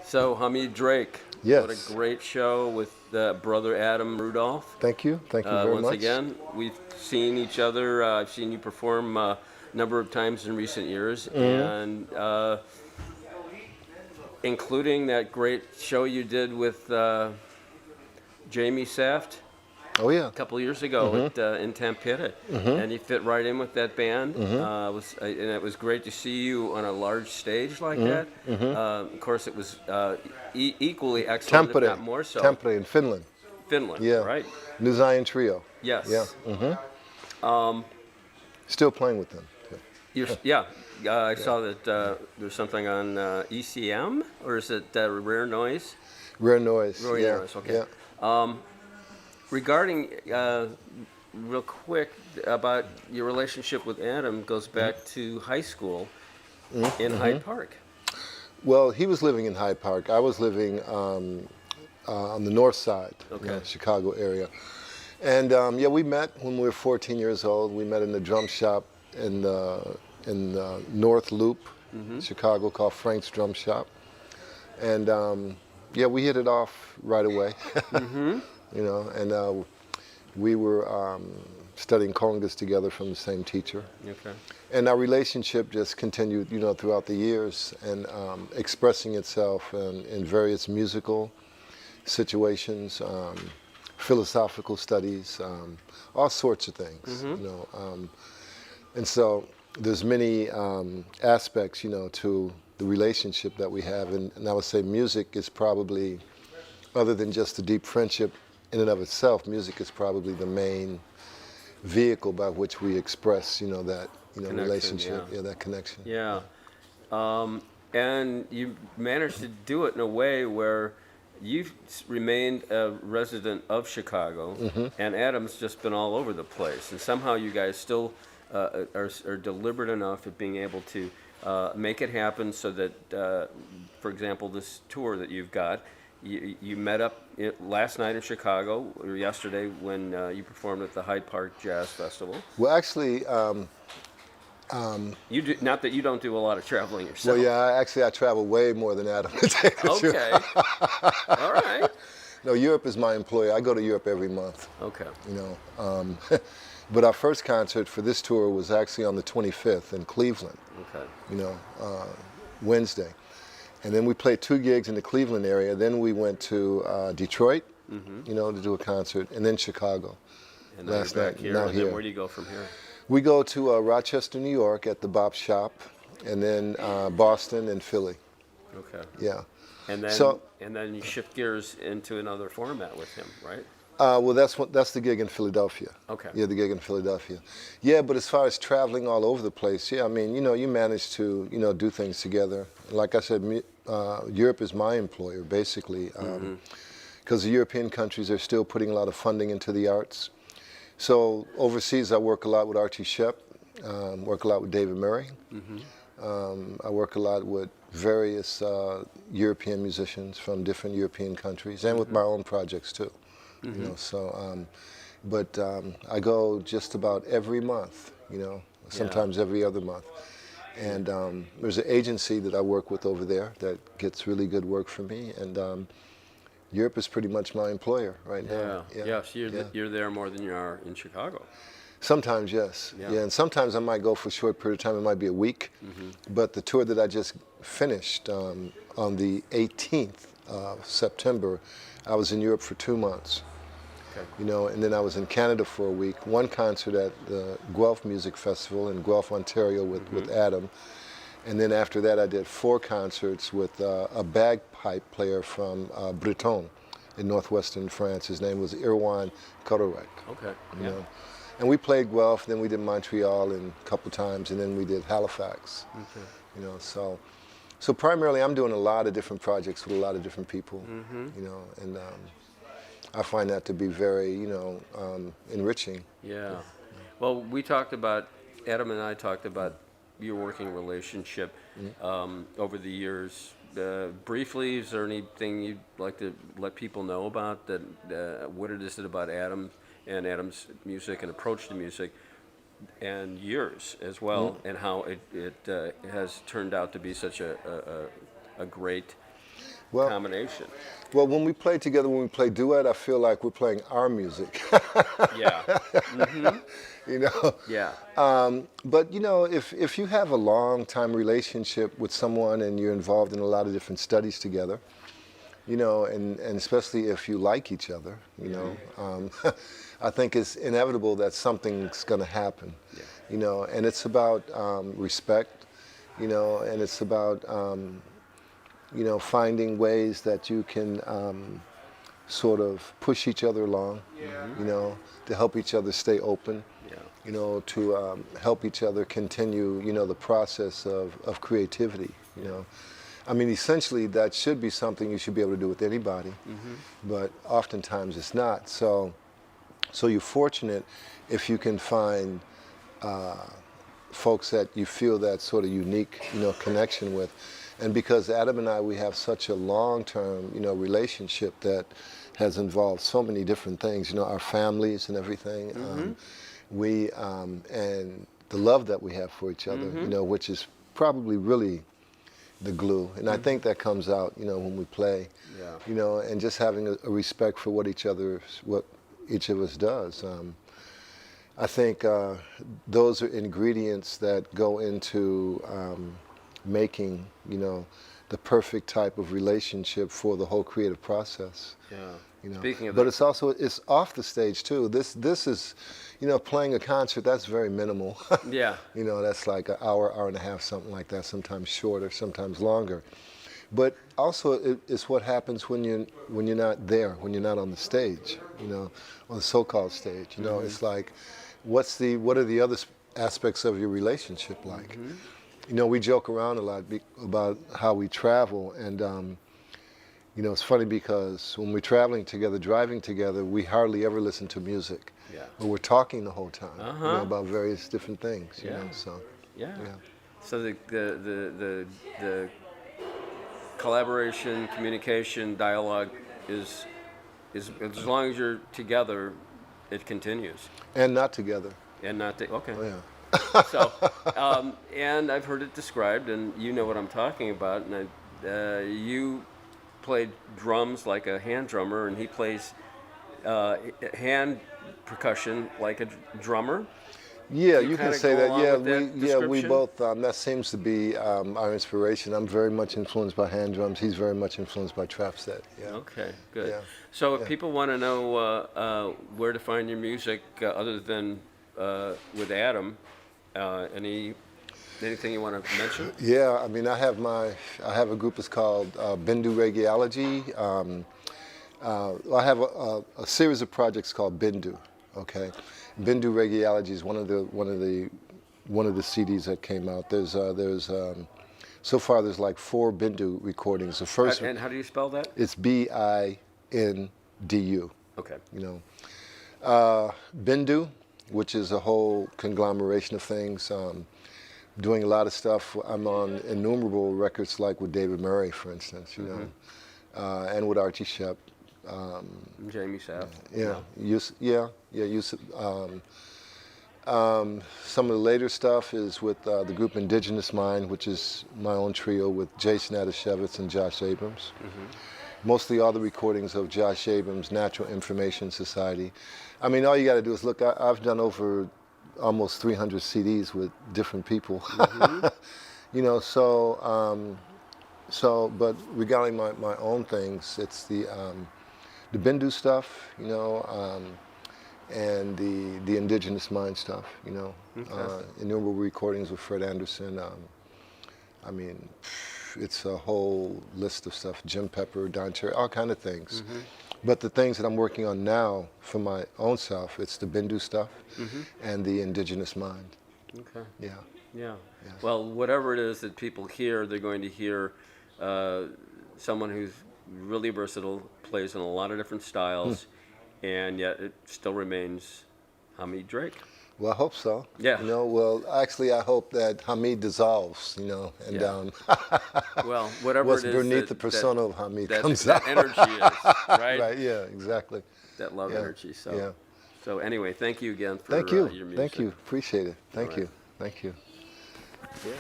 So, HamidDrake, Yes. what a great show with brother Adam Rudolph. Thank you. Thank you very Once much. again, we've seen each other. I've seen you perform a number of times in recent years, and including that great show you did with Jamie Saft Oh yeah. a couple years ago in Tampere, and you fit right in with that band. And it was great to see you on a large stage like that. Of course, it was equally excellent, if Tampere. not more so. Tampere in Finland. Finland, Yeah. right? New Zion Trio. Yeah. Yes. Still playing with them. Yeah. I saw that there's something on ECM, or is it Rare Noise? Rare Noise. Rare yeah. Noise, okay. Yeah. Regarding, real quick, about your relationship with Adam goes back to high school in Hyde Park. Well, he was living in Hyde Park. I was living on the north side, Okay. Chicago area. And yeah, we met when we were 14 years old. We met in the drum shop in North Loop, Chicago, called Frank's Drum Shop. And yeah, we hit it off right away. You know, and we were studying congas together from the same teacher. Okay. And our relationship just continued, you know, throughout the years, and expressing itself in various musical situations, philosophical studies, all sorts of things, you know. And so there's many aspects, you know, to the relationship that we have, and I would say music is probably, other than just the deep friendship in and of itself, music is probably the main vehicle by which we express, you know, that, you know, relationship, that connection. Yeah. And you managed to do it in a way where you've remained a resident of Chicago, and Adam's just been all over the place. And somehow you guys still are deliberate enough at being able to make it happen so that, for example, this tour that you've got, you met up last night in Chicago, or yesterday when you performed at the Hyde Park Jazz Festival. Well, actually, You do, not that you don't do a lot of traveling yourself. well, yeah, I travel way more than Adam to take the trip. Okay. All right. No, Europe is my employer. I go to Europe every month, Okay. you know. But our first concert for this tour was actually on the 25th in Cleveland, Okay. you know, Wednesday. And then we played 2 gigs in the Cleveland area. Then we went to Detroit, you know, to do a concert, and then Chicago. And now Last you're back night, here. now And then here. where do you go from here? We go to Rochester, New York at the Bop Shop, and then Boston and Philly. Okay. Yeah. And then So- and then you shift gears into another format with him, right? Well, that's the gig in Philadelphia. Okay. Yeah, the gig in Philadelphia. Yeah, but as far as traveling all over the place, yeah, I mean, you know, you manage to, you know, do things together. Like I said, Europe is my employer, basically, because the European countries are still putting a lot of funding into the arts. So overseas, I work a lot with Archie Shepp, work a lot with David Murray. I work a lot with various European musicians from different European countries, and with my own projects too. You know, so, but I go just about every month, you know, sometimes every other month. And there's an agency that I work with over there that gets really good work for me, and Europe is pretty much my employer right now. Yeah. So you're there more than you are in Chicago. Sometimes, yes. Yeah. And sometimes I might go for a short period of time. It might be a week. But the tour that I just finished on the 18th of September, I was in Europe for 2 months. Okay. You know, and then I was in Canada for a week. One concert at the Guelph Music Festival in Guelph, Ontario with Adam. And then after that, I did 4 concerts with a bagpipe player from Breton in northwestern France. His name was Irwan Kororek. Okay. You know? And we played Guelph, then we did Montreal a couple times, and then we did Halifax. Okay. You know, so primarily I'm doing a lot of different projects with a lot of different people. You know, and I find that to be very, you know, enriching. Yeah. Well, Adam and I talked about your working relationship over the years. Briefly, is there anything you'd like to let people know about that? What it is about Adam and Adam's music and approach to music, and yours as well, and how it has turned out to be such a great Well, combination. well, when we play together, when we play duet, I feel like we're playing our music. Yeah. Mm-hmm. You know. Yeah. But you know, if you have a long time relationship with someone and you're involved in a lot of different studies together, you know, and especially if you like each other, you know, I think it's inevitable that something's going to happen. Yeah. You know, and it's about respect, you know, and it's about you know, finding ways that you can sort of push each other along, you know, to help each other stay open, Yeah. you know, to help each other continue, you know, the process of creativity, you know. I mean, essentially, that should be something you should be able to do with anybody, but oftentimes it's not. So you're fortunate if you can find folks that you feel that sort of unique, you know, connection with. And because Adam and I, we have such a long-term, you know, relationship that has involved so many different things, you know, our families and everything. And the love that we have for each other, you know, which is probably really the glue. And I think that comes out, you know, when we play, you know, and just having a respect for what each of us does. I think those are ingredients that go into making, you know, the perfect type of relationship for the whole creative process. Yeah. You know. Speaking of but that, it's off the stage too. This is, you know, playing a concert, that's very minimal. yeah. You know, that's like an hour, hour and a half, something like that, sometimes shorter, sometimes longer. But also it's what happens when you're not there, when you're not on the stage, you know, on the so-called stage. You know, it's like, what are the other aspects of your relationship like? You know, we joke around a lot about how we travel, and you know, it's funny because when we're traveling together, driving together, we hardly ever listen to music. Yeah. But we're talking the whole time, you know, about various different things. You know, so Yeah. yeah. So the collaboration, communication, dialogue is as long as you're together, it continues. And not together. And not okay. Oh, yeah. So, and I've heard it described, and you know what I'm talking about. And you played drums like a hand drummer, and he plays hand percussion like a drummer. Yeah, Do you can kinda say go that. along Yeah, with that we description? both. That seems to be our inspiration. I'm very much influenced by hand drums. He's very much influenced by trap set. Yeah. Okay, good. Yeah. So if people want to know where to find your music other than with Adam, anything you want to mention? Yeah, I mean, I have a group. It's called Bindu Regiology. I have a series of projects called Bindu. Okay, Bindu Regiology is one of the CDs that came out. There's so far there's like 4 Bindu recordings. The first And how do you spell that? it's Bindu. Okay. You know, Bindu, which is a whole conglomeration of things. Doing a lot of stuff. I'm on innumerable records, like with David Murray, for instance, you know, and with Archie Shepp. Jamie Sapp. Yeah, Yusuf. Some of the later stuff is with the group Indigenous Mind, which is my own trio with Jason Adashevitz and Josh Abrams. Mostly all the recordings of Josh Abrams' Natural Information Society. I mean, all you got to do is look. I've done over almost 300 CDs with different people. You know, but regarding my own things, it's the Bindu stuff, you know, and the Indigenous Mind stuff, you know. Innumerable recordings with Fred Anderson. I mean, it's a whole list of stuff. Jim Pepper, Don Cherry, all kind of things. But the things that I'm working on now for my own self, it's the Bindu stuff and the Indigenous Mind. Okay. Yeah. Yeah. Yes. Well, whatever it is that people hear, they're going to hear someone who's really versatile, plays in a lot of different styles, and yet it still remains HamidDrake. Well, I hope so. Yeah. You know, well, actually, I hope that Hamid dissolves, you know, and Well, whatever what's it is beneath that, the persona of Hamid that, comes that out. energy is, right? Right, yeah, exactly. That love energy. So, Yeah. so anyway, thank you again for Thank you. your music. Thank you. Appreciate it. Thank All right. you. Thank you. Yeah.